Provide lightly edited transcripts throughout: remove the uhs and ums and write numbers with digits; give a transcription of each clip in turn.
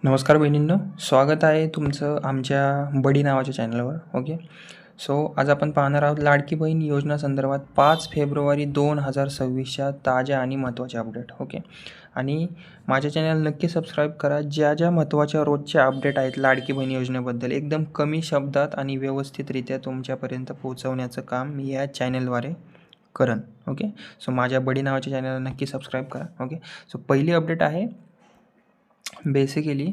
नमस्कार बहिणींनो, स्वागत आहे तुमचं आमच्या बडी नावाच्या चॅनलवर. ओके. सो आज आपण पाहणार आहोत लाडकी बहीण योजना संदर्भात 5 फेब्रुवारी 2026च्या ताज्या आणि महत्त्वाच्या अपडेट. ओके. आणि माझ्या चॅनल नक्की सबस्क्राईब करा. ज्या ज्या महत्त्वाच्या रोजच्या अपडेट आहेत लाडकी बहीण योजनेबद्दल एकदम कमी शब्दात आणि व्यवस्थितरित्या तुमच्यापर्यंत पोहोचवण्याचं काम मी या चॅनलद्वारे करेन. ओके. सो माझ्या बडी नावाच्या चॅनलला नक्की सबस्क्राईब करा. ओके. सो पहिली अपडेट आहे बेसिकली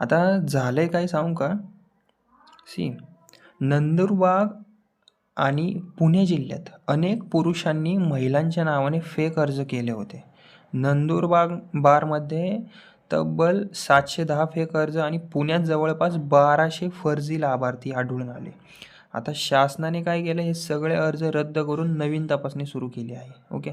आता झालं आहे काय सांगू का? नंदुरबार आणि पुणे जिल्ह्यात अनेक पुरुषांनी महिलांच्या नावाने फेक अर्ज केले होते. नंदुरबारमध्ये तब्बल 710 फेक अर्ज आणि पुण्यात जवळपास 1200 फर्जी लाभार्थी आढळून आले. आता शासनाने काय केलं, हे सगळे अर्ज रद्द करून नवीन तपासणी सुरू केली आहे. ओके.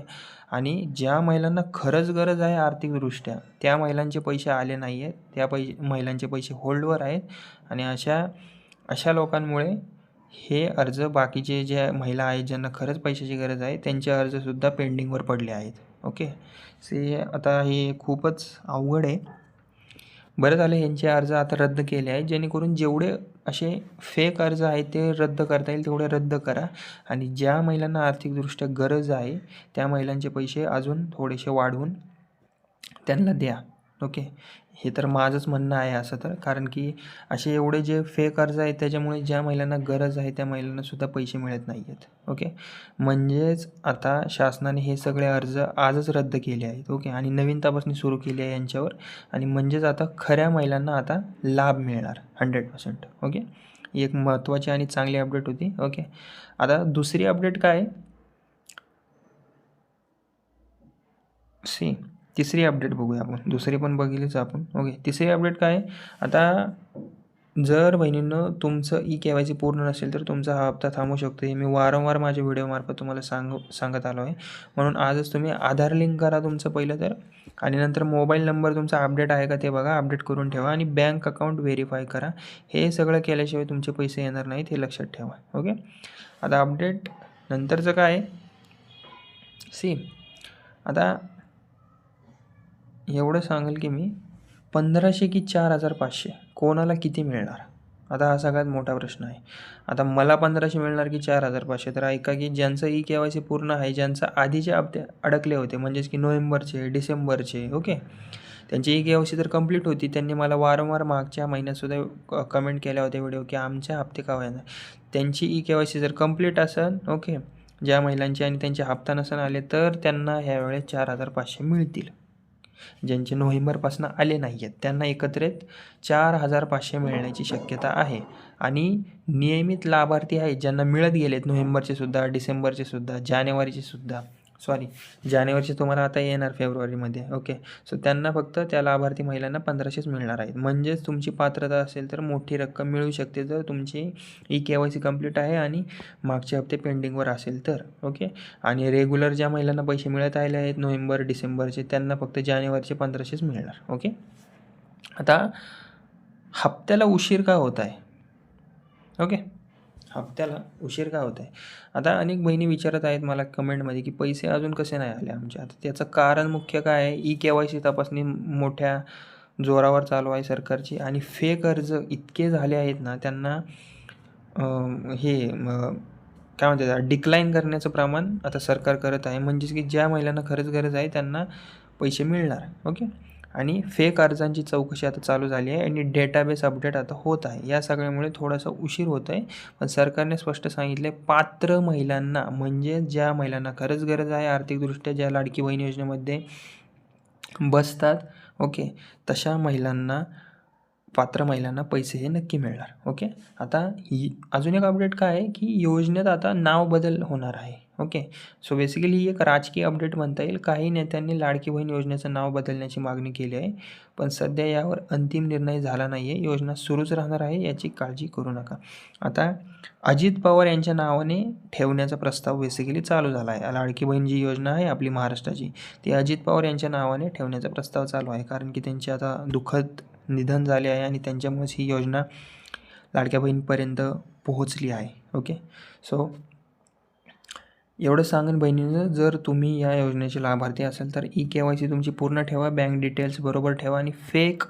आणि ज्या महिलांना खरंच गरज आहे आर्थिकदृष्ट्या, त्या महिलांचे पैसे आले नाही आहेत, त्या महिलांचे पैसे होल्डवर आहेत. आणि अशा लोकांमुळे हे अर्ज बाकीचे ज्या महिला आहेत ज्यांना खरंच पैशाची गरज आहे त्यांचे अर्जसुद्धा पेंडिंगवर पडले आहेत. ओके. आता हे खूपच अवघड आहे. बरं झालं यांचे अर्ज आता रद्द केले आहेत, जेणेकरून जेवढे असे फेक अर्ज आहेत ते रद्द करता येईल तेवढे रद्द करा. आणि ज्या महिलांना आर्थिकदृष्ट्या गरज आहे त्या महिलांचे पैसे अजून थोडेसे वाढवून त्यांना द्या. ओके. हे तर माझंच म्हणणं आहे असं तर, कारण की असे एवढे जे फेक अर्ज आहेत त्याच्यामुळे ज्या महिलांना गरज आहे त्या महिलांनासुद्धा पैसे मिळत नाही आहेत. ओके. म्हणजेच आता शासनाने हे सगळे अर्ज आजच रद्द केले आहेत. ओके. आणि नवीन तपासणी सुरू केली आहे यांच्यावर. आणि म्हणजेच आता खऱ्या महिलांना आता लाभ मिळणार 100%. ओके. ही एक महत्त्वाची आणि चांगली अपडेट होती. ओके. आता दुसरी अपडेट काय, तिसरी अपडेट बघूया आपण. दुसरी पण बघितलीच आपण. ओके. तिसरी अपडेट काय, आता जर बहिणींनो तुमचं KYC पूर्ण नसेल तर तुमचा हा हप्ता थांबू शकतो. हे मी वारंवार माझ्या व्हिडिओमार्फत तुम्हाला सांगत आलो आहे. म्हणून आजच तुम्ही आधार लिंक करा तुमचं पहिलं तर, आणि नंतर मोबाईल नंबर तुमचा अपडेट आहे का ते बघा, अपडेट करून ठेवा. आणि बँक अकाउंट व्हेरीफाय करा. हे सगळं केल्याशिवाय तुमचे पैसे येणार नाहीत, हे लक्षात ठेवा. ओके. आता अपडेट नंतरचं काय, आता एवढं सांगेल की मी 1500 की 4500 कोणाला किती मिळणार, आता हा सगळ्यात मोठा प्रश्न आहे. आता मला 1500 मिळणार की 4500, तर ऐका की ज्यांचं KYC पूर्ण आहे, ज्यांचं आधीचे हप्ते अडकले होते म्हणजेच की नोव्हेंबरचे, डिसेंबरचे, ओके, त्यांची KYC तर कंप्लीट होती. त्यांनी मला वारंवार मागच्या महिन्यातसुद्धा कमेंट केल्या होत्या व्हिडिओ की आमचे हप्ते का येणार. त्यांची KYC जर कंप्लीट असेल, ओके, ज्या महिलांचे, आणि त्यांचे हप्ता नसेल आले तर त्यांना ह्यावेळेस 4500 मिळतील. ज्यांचे नोव्हेंबरपासून आले नाही आहेत त्यांना एकत्रित 4500 मिळण्याची शक्यता आहे. आणि नियमित लाभार्थी आहेत ज्यांना मिळत गेलेत नोव्हेंबरचेसुद्धा, डिसेंबरचेसुद्धा, जानेवारीचे तुम्हाला आता येणार फेब्रुवारीमध्ये. ओके. सो त्यांना फक्त त्या लाभार्थी महिलांना 1500च मिळणार आहेत. म्हणजेच तुमची पात्रता असेल तर मोठी रक्कम मिळू शकते जर तुमची KYC कंप्लीट आहे आणि मागचे हप्ते पेंडिंगवर असेल तर. ओके. आणि रेग्युलर ज्या महिलांना पैसे मिळत आले आहेत नोव्हेंबर, डिसेंबरचे, त्यांना फक्त जानेवारीचे 1500च मिळणार. ओके. आता हप्त्याला उशीर का होत आहे, ओके, हप्त्याला उशीर का होत आहे. आता अनेक बहिणी विचारत आहेत मला कमेंटमध्ये की पैसे अजून कसे नाही आले आमचे. आता त्याचं कारण मुख्य काय आहे, KYC तपासणी मोठ्या जोरावर चालू आहे सरकारची. आणि फेक अर्ज इतके झाले आहेत ना, त्यांना काय म्हणतात डिक्लाईन करण्याचं प्रमाण आता सरकार करत आहे. म्हणजेच की ज्या महिलांना खरंच गरज आहे त्यांना पैसे मिळणार. ओके. आणि फेक अर्जांची चौकशी आता चालू झाली आहे आणि डेटाबेस अपडेट आता होत आहे. या सगळ्यामुळे थोडासा उशीर होत आहे. पण सरकारने स्पष्ट सांगितले पात्र महिलांना, म्हणजे ज्या महिलांना खरंच गरज आहे आर्थिकदृष्ट्या, ज्या लाडकी बहीण योजनेमध्ये बसतात, ओके, तशा महिलांना, पात्र महिलांना पैसे हे नक्की मिळणार. ओके. आता अजून एक अपडेट काय आहे की योजनेत आता नाव बदल होणार आहे. ओके. सो बेसिकली ही एक राजकीय अपडेट म्हणता येईल. काही नेत्यांनी लाडकी बहीण योजनेचं नाव बदलण्याची मागणी केली आहे, पण सध्या यावर अंतिम निर्णय झाला नाही आहे. योजना सुरूच राहणार आहे, याची काळजी करू नका. आता अजित पवार यांच्या नावाने ठेवण्याचा प्रस्ताव बेसिकली चालू झाला आहे. लाडकी बहीण जी योजना आहे आपली महाराष्ट्राची, ती अजित पवार यांच्या नावाने ठेवण्याचा प्रस्ताव चालू आहे. कारण की त्यांचे आता दुःखद निधन झाले आहे आणि त्यांच्यामुळेच ही योजना लाडक्या बहीणपर्यंत पोहोचली आहे. ओके. सो एवढं सांगेन बहिणींनो, जर तुम्ही या योजनेचे लाभार्थी असाल तर KYC तुमची पूर्ण ठेवा, बँक डिटेल्स बरोबर ठेवा आणि फेक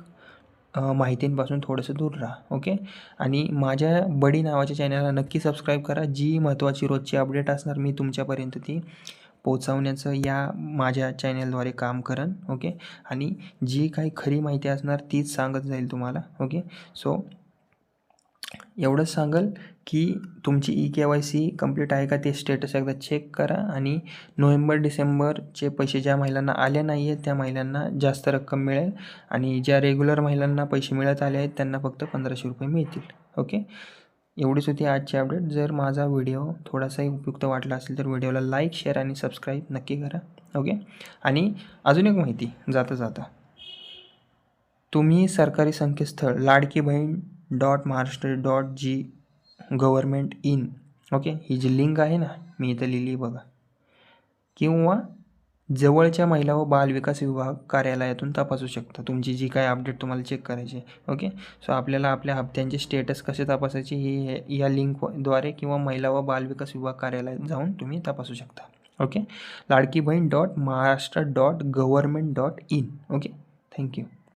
माहितींपासून थोडंसं दूर राहा. ओके. आणि माझ्या बडी नावाच्या चॅनलला नक्की सबस्क्राईब करा. जी महत्त्वाची रोजची अपडेट असणार मी तुमच्यापर्यंत ती पोहोचवण्याचं या माझ्या चॅनलद्वारे काम करेन. ओके. आणि जी काही खरी माहिती असणार तीच सांगत जाईल तुम्हाला. ओके. सो एवढंच सांगेल की तुमची KYC कंप्लीट आहे का ते स्टेटस एकदा चेक करा. आणि नोव्हेंबर डिसेंबरचे पैसे ज्या महिलांना आले नाही आहेत त्या महिलांना जास्त रक्कम मिळेल आणि ज्या रेग्युलर महिलांना पैसे मिळत आले आहेत त्यांना फक्त 1500 रुपये मिळतील. ओके. एवढीच होती आजची अपडेट. जर माझा व्हिडिओ थोडासाही उपयुक्त वाटला असेल तर व्हिडिओला लाईक, शेअर आणि सबस्क्राईब नक्की करा. ओके. आणि अजून एक माहिती जाता जाता, तुम्ही सरकारी संकेतस्थळ ladkibahin.maharashtra.gov.in ओके, ही जी लिंक आहे ना मी इथं लिहिली बघा, किंवा जवळच्या महिला व बाल विकास विभाग कार्यालयातून तपासू शकता तुमची जी काय अपडेट तुम्हाला चेक करायची. ओके. सो आपल्याला आपल्या हप्त्यांचे स्टेटस कसे तपासायचे ही या लिंकद्वारे किंवा महिला व बाल विकास विभाग कार्यालयात जाऊन तुम्ही तपासू शकता. ओके. ladkibahin.maharashtra.gov.in okay. थँक्यू.